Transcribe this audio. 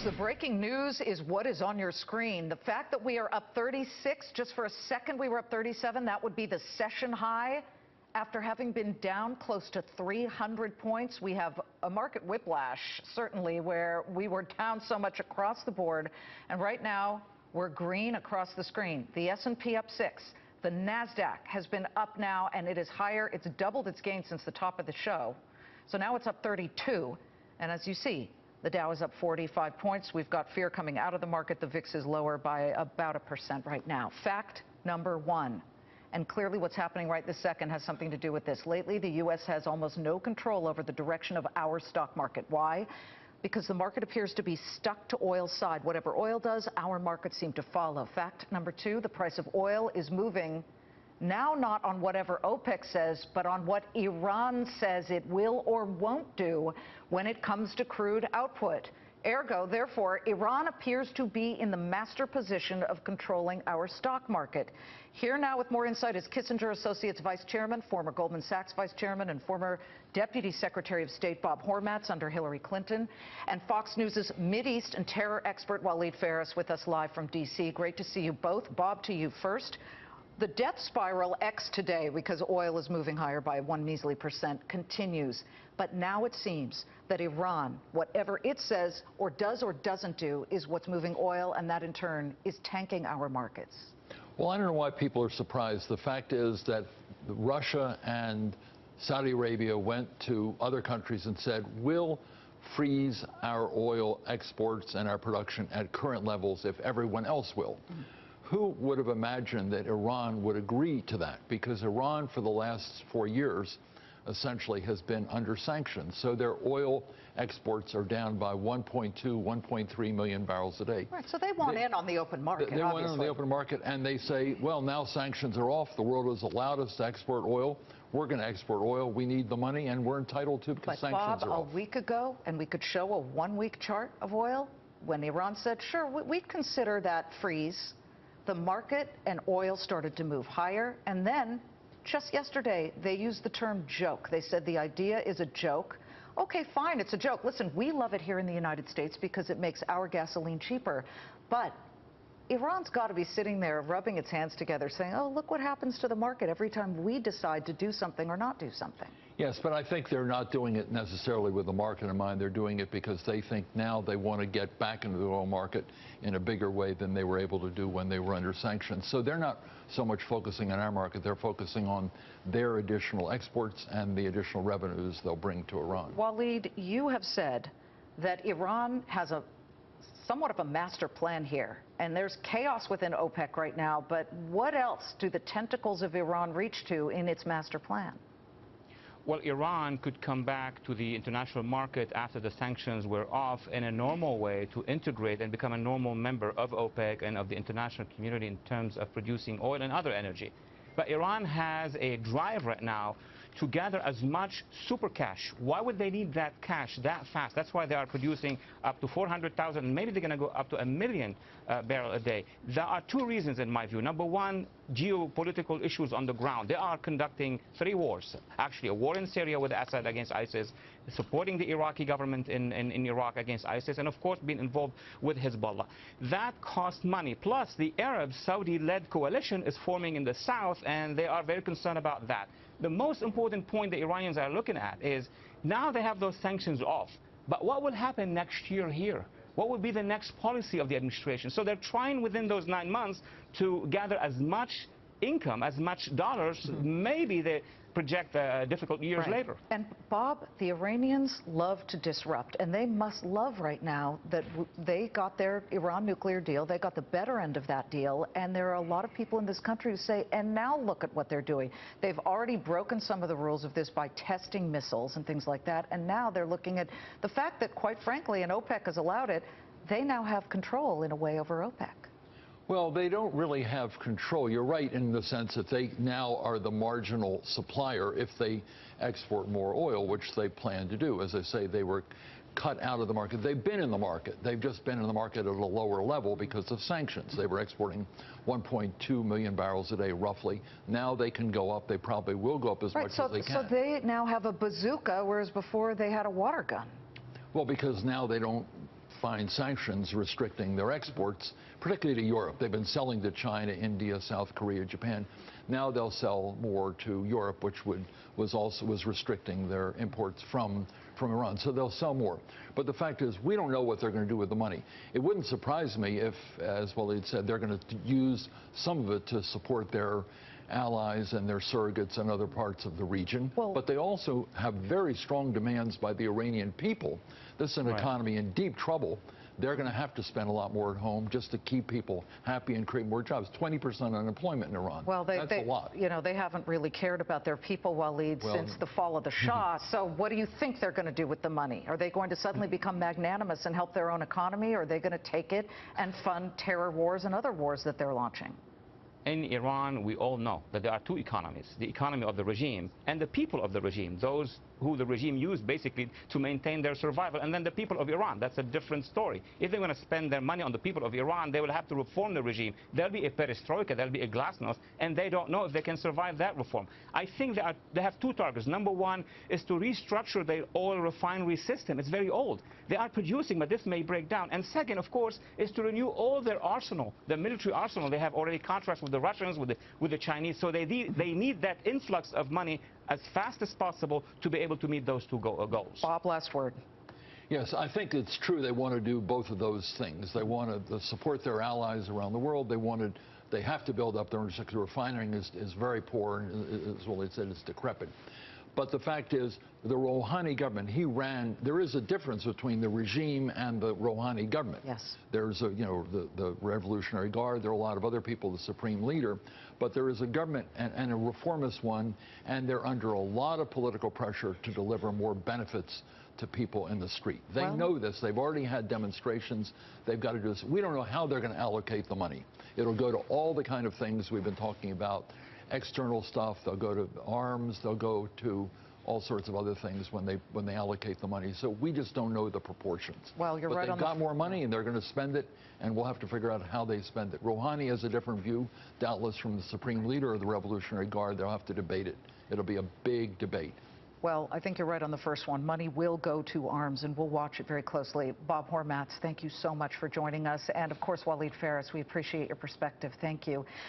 Folks, the breaking news is what is on your screen. The fact that we are up 36, just for a second we were up 37, that would be the session high. After having been down close to 300 points, we have a market whiplash, certainly, where we were down so much across the board. And right now, we're green across the screen. The S&P up 6. The NASDAQ has been up now, and it is higher. It's doubled its gain since the top of the show. So now it's up 32. And as you see, the Dow is up 45 points. We've got fear coming out of the market. The VIX is lower by about 1% right now. Fact number one. And clearly what's happening right this second has something to do with this. Lately, the U.S. has almost no control over the direction of our stock market. Why? Because the market appears to be stuck to oil's side. Whatever oil does, our markets seem to follow. Fact number two, the price of oil is moving now not on whatever OPEC says, but on what Iran says it will or won't do when it comes to crude output. Ergo, therefore, Iran appears to be in the master position of controlling our stock market. Here now with more insight is Kissinger Associates Vice Chairman, former Goldman Sachs Vice Chairman, and former Deputy Secretary of State Bob Hormats under Hillary Clinton, and Fox News' Mideast and terror expert Walid Phares with us live from D.C. Great to see you both. Bob, to you first. The death spiral X today, because oil is moving higher by 1 measly percent, continues. But now it seems that Iran, whatever it says or doesn't do, is what's moving oil, and that in turn is tanking our markets. Well, I don't know why people are surprised. The fact is that Russia and Saudi Arabia went to other countries and said, we'll freeze our oil exports and our production at current levels if everyone else will. Who would have imagined that Iran would agree to that? Because Iran, for the last 4 years, essentially has been under sanctions. So their oil exports are down by 1.2, 1.3 million barrels a day. Right, so they want in on the open market, They want in on the open market, and they say, well, now sanctions are off. The world has allowed us to export oil. We're going to export oil. We need the money, and we're entitled to because sanctions are off. But Bob, a week ago, and we could show a 1-week chart of oil, when Iran said, sure, we'd consider that freeze, the market and oil started to move higher, and then just yesterday they used the term joke. They said the idea is a joke. Okay, fine, it's a joke. Listen, we love it here in the United States because it makes our gasoline cheaper. But Iran's got to be sitting there rubbing its hands together saying, oh, look what happens to the market every time we decide to do something or not do something. Yes, but I think they're not doing it necessarily with the market in mind. They're doing it because they think now they want to get back into the oil market in a bigger way than they were able to do when they were under sanctions. So they're not so much focusing on our market. They're focusing on their additional exports and the additional revenues they'll bring to Iran. Walid, you have said that Iran has somewhat of a master plan here, and there's chaos within OPEC right now, but what else do the tentacles of Iran reach to in its master plan? Well, Iran could come back to the international market after the sanctions were off in a normal way to integrate and become a normal member of OPEC and of the international community in terms of producing oil and other energy. But Iran has a drive right now to gather as much super cash. Why would they need that cash that fast? That's why they are producing up to 400,000, and maybe they're going to go up to 1 million barrels a day. There are two reasons, in my view. Number one, geopolitical issues on the ground. They are conducting 3 wars. Actually, a war in Syria with Assad against ISIS, supporting the Iraqi government in Iraq against ISIS, and of course being involved with Hezbollah. That costs money. Plus, the Arab Saudi-led coalition is forming in the south, and they are very concerned about that. The most important point the Iranians are looking at is now they have those sanctions off. But what will happen next year here? What will be the next policy of the administration? So they're trying within those 9 months to gather as much income, as much dollars. Maybe they project difficult years later. And Bob, the Iranians love to disrupt, and they must love right now that they got their Iran nuclear deal. They got the better end of that deal, and there are a lot of people in this country who say, and now look at what they're doing. They've already broken some of the rules of this by testing missiles and things like that, and now they're looking at the fact that, quite frankly, and OPEC has allowed it, they now have control in a way over OPEC. Well, they don't really have control. You're right in the sense that they now are the marginal supplier if they export more oil, which they plan to do. As I say, they were cut out of the market. They've been in the market. They've just been in the market at a lower level because of sanctions. They were exporting 1.2 million barrels a day, roughly. Now they can go up. They probably will go up as much as they can. So they now have a bazooka, whereas before they had a water gun. Well, because now they don't find sanctions restricting their exports, particularly to Europe. They've been selling to China, India, South Korea, Japan. Now they'll sell more to Europe, which was restricting their imports from Iran. So they'll sell more. But the fact is, we don't know what they're going to do with the money. It wouldn't surprise me if, as Walid said, they're going to use some of it to support their allies and their surrogates in other parts of the region. Well, but they also have very strong demands by the Iranian people. This is an economy in deep trouble. They're going to have to spend a lot more at home just to keep people happy and create more jobs. 20% unemployment in Iran. Well, that's a lot. You know, they haven't really cared about their people, Walid, since the fall of the Shah. So what do you think they're going to do with the money? Are they going to suddenly become magnanimous and help their own economy? Or are they going to take it and fund terror wars and other wars that they're launching? In Iran, we all know that there are two economies, the economy of the regime and the people of the regime, those who the regime used basically to maintain their survival, and then the people of Iran. That's a different story. If they're going to spend their money on the people of Iran, they will have to reform the regime. There'll be a perestroika, there'll be a glasnost, and they don't know if they can survive that reform. I think they have two targets. Number one is to restructure their oil refinery system. It's very old. They are producing, but this may break down. And second, of course, is to renew all their arsenal, their military arsenal. They have already contracts with the Russians, with the Chinese, so they need that influx of money as fast as possible to be able to meet those two goals. Bob, last word. Yes, I think it's true they want to do both of those things. They want to support their allies around the world. They have to build up their own sector. Refining is very poor, and as Walid said, it's decrepit. But the fact is, the Rouhani government, there is a difference between the regime and the Rouhani government. Yes. There's the Revolutionary Guard, there are a lot of other people, the supreme leader, but there is a government and a reformist one, and they're under a lot of political pressure to deliver more benefits to people in the street. They know this. They've already had demonstrations. They've got to do this. We don't know how they're going to allocate the money. It'll go to all the kind of things we've been talking about. External stuff, they'll go to arms, they'll go to all sorts of other things when they allocate the money. So we just don't know the proportions. Well, you're right on they've got more money and they're going to spend it, and we'll have to figure out how they spend it. Rouhani has a different view, doubtless, from the supreme leader of the Revolutionary Guard. They'll have to debate it. It'll be a big debate. Well, I think you're right on the first one. Money will go to arms, and we'll watch it very closely. Bob Hormats, thank you so much for joining us. And, of course, Walid Phares, we appreciate your perspective. Thank you.